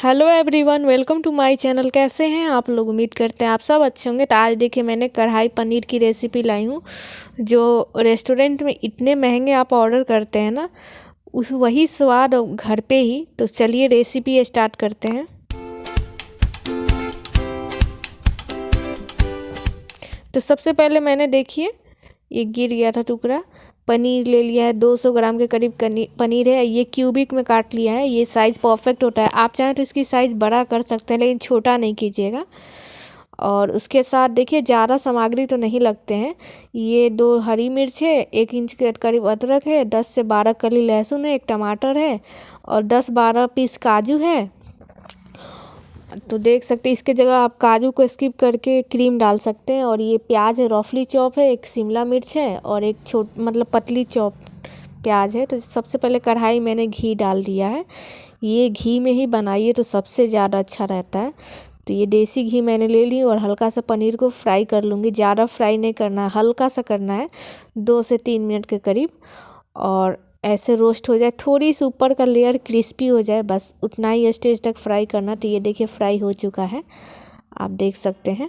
Hello everyone, welcome to my channel. कैसे हैं आप लोग? उम्मीद करते हैं आप सब अच्छे होंगे। तो आज देखिए मैंने कढ़ाई पनीर की रेसिपी लाई हूँ। जो रेस्टोरेंट में इतने महंगे आप ऑर्डर करते हैं ना, उस वही स्वाद घर पे ही। तो चलिए रेसिपी स्टार्ट करते हैं। तो सबसे पहले मैंने देखिए ये गिर गया था टुकड़ा, पनीर ले लिया है। 200 ग्राम के करीब पनीर है। ये क्यूबिक में काट लिया है। ये साइज़ परफेक्ट होता है। आप चाहें तो इसकी साइज़ बड़ा कर सकते हैं, लेकिन छोटा नहीं कीजिएगा। और उसके साथ देखिए ज़्यादा सामग्री तो नहीं लगते हैं। ये 2 हरी मिर्च है, 1 इंच के करीब अदरक है, 10 से 12 कली लहसुन है, 1 टमाटर है और 10-12 पीस काजू है। तो देख सकते हैं, इसके जगह आप काजू को स्किप करके क्रीम डाल सकते हैं। और ये प्याज है, रफली चॉप है, 1 शिमला मिर्च है और एक पतली चॉप प्याज है। तो सबसे पहले कढ़ाई मैंने घी डाल दिया है। ये घी में ही बनाइए तो सबसे ज़्यादा अच्छा रहता है। तो ये देसी घी मैंने ले ली और हल्का सा पनीर को फ्राई कर लूँगी। ज़्यादा फ्राई नहीं करना है, हल्का सा करना है, 2 से 3 मिनट के करीब। और ऐसे रोस्ट हो जाए, थोड़ी सी ऊपर का लेयर क्रिस्पी हो जाए, बस उतना ही स्टेज तक फ्राई करना। तो ये देखिए फ्राई हो चुका है, आप देख सकते हैं।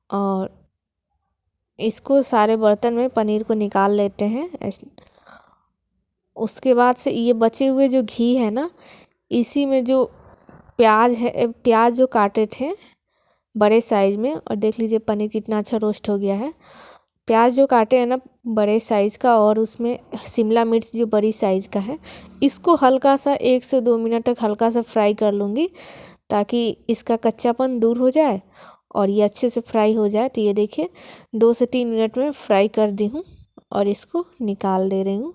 और इसको सारे बर्तन में पनीर को निकाल लेते हैं। उसके बाद से ये बचे हुए जो घी है ना, इसी में जो प्याज है, प्याज जो काटे थे बड़े साइज़ में, और देख लीजिए पनीर कितना अच्छा रोस्ट हो गया है। प्याज जो काटे हैं ना बड़े साइज़ का, और उसमें शिमला मिर्च जो बड़ी साइज़ का है, इसको हल्का सा 1 से 2 मिनट तक हल्का सा फ्राई कर लूँगी, ताकि इसका कच्चापन दूर हो जाए और ये अच्छे से फ्राई हो जाए। तो ये देखिए 2 से 3 मिनट में फ्राई कर दी हूँ और इसको निकाल दे रही हूँ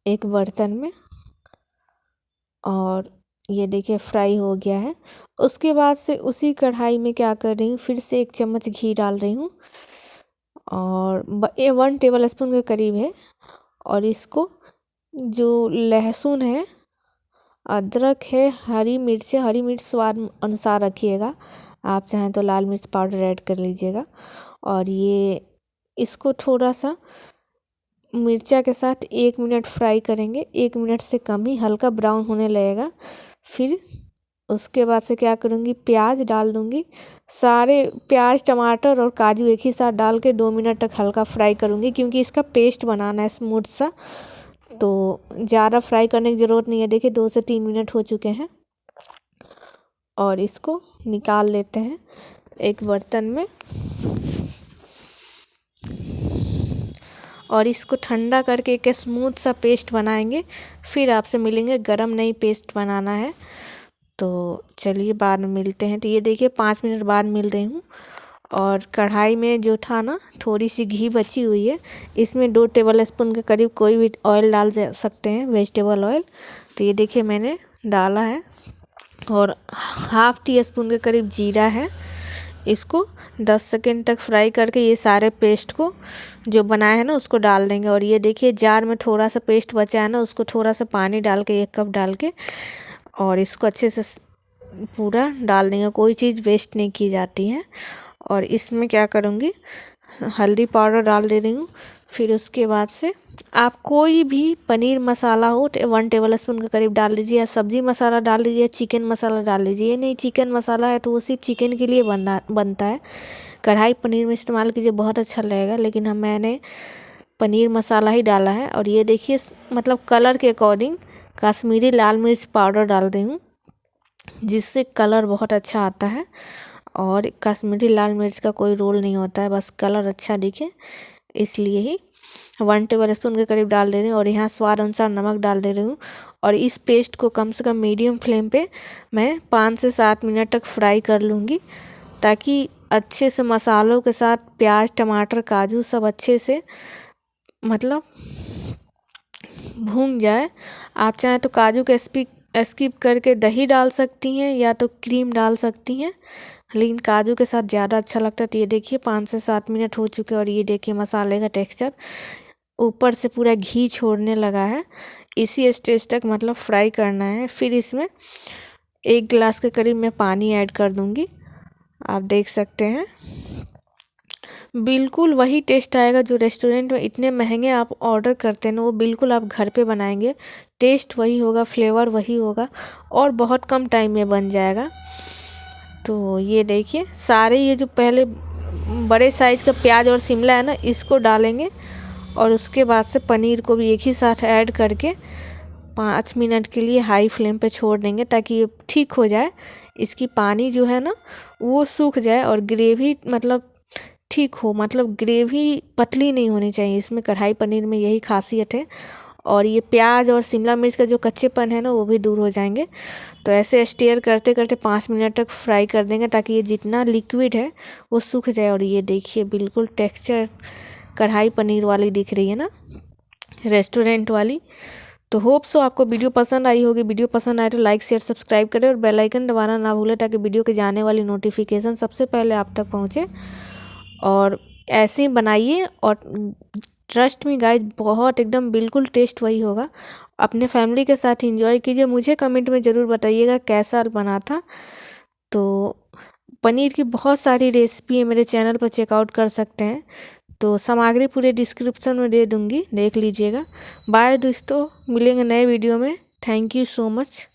एक बर्तन में। और ये देखिए फ्राई हो गया है। उसके बाद से उसी कढ़ाई में क्या कर रही हूँ, फिर से 1 चम्मच घी डाल रही हूँ और 1 टेबल स्पून के करीब है। और इसको जो लहसुन है, अदरक है, हरी मिर्च है, हरी मिर्च स्वाद अनुसार रखिएगा, आप चाहें तो लाल मिर्च पाउडर ऐड कर लीजिएगा। और ये इसको थोड़ा सा मिर्चा के साथ 1 मिनट फ्राई करेंगे, 1 मिनट से कम ही, हल्का ब्राउन होने लगेगा। फिर उसके बाद से क्या करूँगी, प्याज डाल दूँगी। सारे प्याज, टमाटर और काजू एक ही साथ डाल के 2 मिनट तक हल्का फ्राई करूँगी, क्योंकि इसका पेस्ट बनाना है स्मूथ सा। तो ज़्यादा फ्राई करने की ज़रूरत नहीं है। देखिए 2 से 3 मिनट हो चुके हैं और इसको निकाल लेते हैं एक बर्तन में। और इसको ठंडा करके एक स्मूथ सा पेस्ट बनाएंगे। फिर आपसे मिलेंगे, गरम नहीं पेस्ट बनाना है। तो चलिए बाद में मिलते हैं। तो ये देखिए 5 मिनट बाद मिल रही हूँ। और कढ़ाई में जो था ना, थोड़ी सी घी बची हुई है, इसमें 2 टेबल स्पून के करीब कोई भी ऑयल डाल सकते हैं, वेजिटेबल ऑयल। तो ये देखिए मैंने डाला है। और ½ टी स्पून के करीब जीरा है। इसको 10 सेकेंड तक फ्राई करके ये सारे पेस्ट को जो बनाया है ना उसको डाल देंगे। और ये देखिए जार में थोड़ा सा पेस्ट बचा है ना, उसको थोड़ा सा पानी डाल के 1 कप डाल के और इसको अच्छे से पूरा डाल देंगे। कोई चीज़ वेस्ट नहीं की जाती है। और इसमें क्या करूँगी, हल्दी पाउडर डाल दे रही हूँ। फिर उसके बाद से आप कोई भी पनीर मसाला हो 1 टेबल स्पून के करीब डाल लीजिए, या सब्ज़ी मसाला डाल लीजिए, या चिकन मसाला डाल लीजिए। ये नहीं, चिकन मसाला है तो वो सिर्फ चिकन के लिए बनता है। कढ़ाई पनीर में इस्तेमाल कीजिए, बहुत अच्छा लगेगा। लेकिन मैंने पनीर मसाला ही डाला है। और ये देखिए मतलब कलर के अकॉर्डिंग कश्मीरी लाल मिर्च पाउडर डाल रही हूँ, जिससे कलर बहुत अच्छा आता है। और कश्मीरी लाल मिर्च का कोई रोल नहीं होता है, बस कलर अच्छा दिखे इसलिए ही 1 टेबल स्पून के करीब डाल दे रही हूँ। और यहाँ स्वाद अनुसार नमक डाल दे रही हूँ। और इस पेस्ट को कम से कम मीडियम फ्लेम पे मैं 5 से 7 मिनट तक फ्राई कर लूँगी, ताकि अच्छे से मसालों के साथ प्याज, टमाटर, काजू सब अच्छे से मतलब भून जाए। आप चाहें तो काजू के स्किप करके दही डाल सकती हैं, या तो क्रीम डाल सकती हैं, लेकिन काजू के साथ ज़्यादा अच्छा लगता है। तो ये देखिए 5 से 7 मिनट हो चुके हैं और ये देखिए मसाले का टेक्सचर ऊपर से पूरा घी छोड़ने लगा है। इसी स्टेज तक मतलब फ्राई करना है। फिर इसमें 1 गिलास के करीब मैं पानी ऐड कर दूँगी, आप देख सकते हैं। बिल्कुल वही टेस्ट आएगा जो रेस्टोरेंट में इतने महंगे आप ऑर्डर करते हैं ना, वो बिल्कुल आप घर पे बनाएंगे, टेस्ट वही होगा, फ्लेवर वही होगा और बहुत कम टाइम में बन जाएगा। तो ये देखिए सारे ये जो पहले बड़े साइज़ का प्याज और शिमला है ना, इसको डालेंगे और उसके बाद से पनीर को भी एक ही साथ ऐड करके 5 मिनट के लिए हाई फ्लेम पे छोड़ देंगे ताकि ये ठीक हो जाए। इसकी पानी जो है ना वो सूख जाए और ग्रेवी मतलब ठीक हो, मतलब ग्रेवी पतली नहीं होनी चाहिए। इसमें कढ़ाई पनीर में यही खासियत है। और ये प्याज और शिमला मिर्च का जो कच्चेपन है ना वो भी दूर हो जाएंगे। तो ऐसे स्टीयर करते करते 5 मिनट तक फ्राई कर देंगे ताकि ये जितना लिक्विड है वो सूख जाए। और ये देखिए बिल्कुल टेक्सचर कढ़ाई पनीर वाली दिख रही है ना, रेस्टोरेंट वाली। तो होप सो आपको वीडियो पसंद आई होगी। वीडियो पसंद आए तो लाइक शेयर सब्सक्राइब करें और बेल आइकन दबाना ना भूलें ताकि वीडियो के जाने वाली नोटिफिकेशन सबसे पहले आप तक पहुँचे। और ऐसे ही बनाइए और ट्रस्ट मी गाइज, बहुत एकदम बिल्कुल टेस्ट वही होगा। अपने फैमिली के साथ एंजॉय कीजिए। मुझे कमेंट में ज़रूर बताइएगा कैसा बना था। तो पनीर की बहुत सारी रेसिपी है, मेरे चैनल पर चेकआउट कर सकते हैं। तो सामग्री पूरे डिस्क्रिप्शन में दे दूँगी, देख लीजिएगा। बाय दोस्तों, मिलेंगे नए वीडियो में। Thank you so much.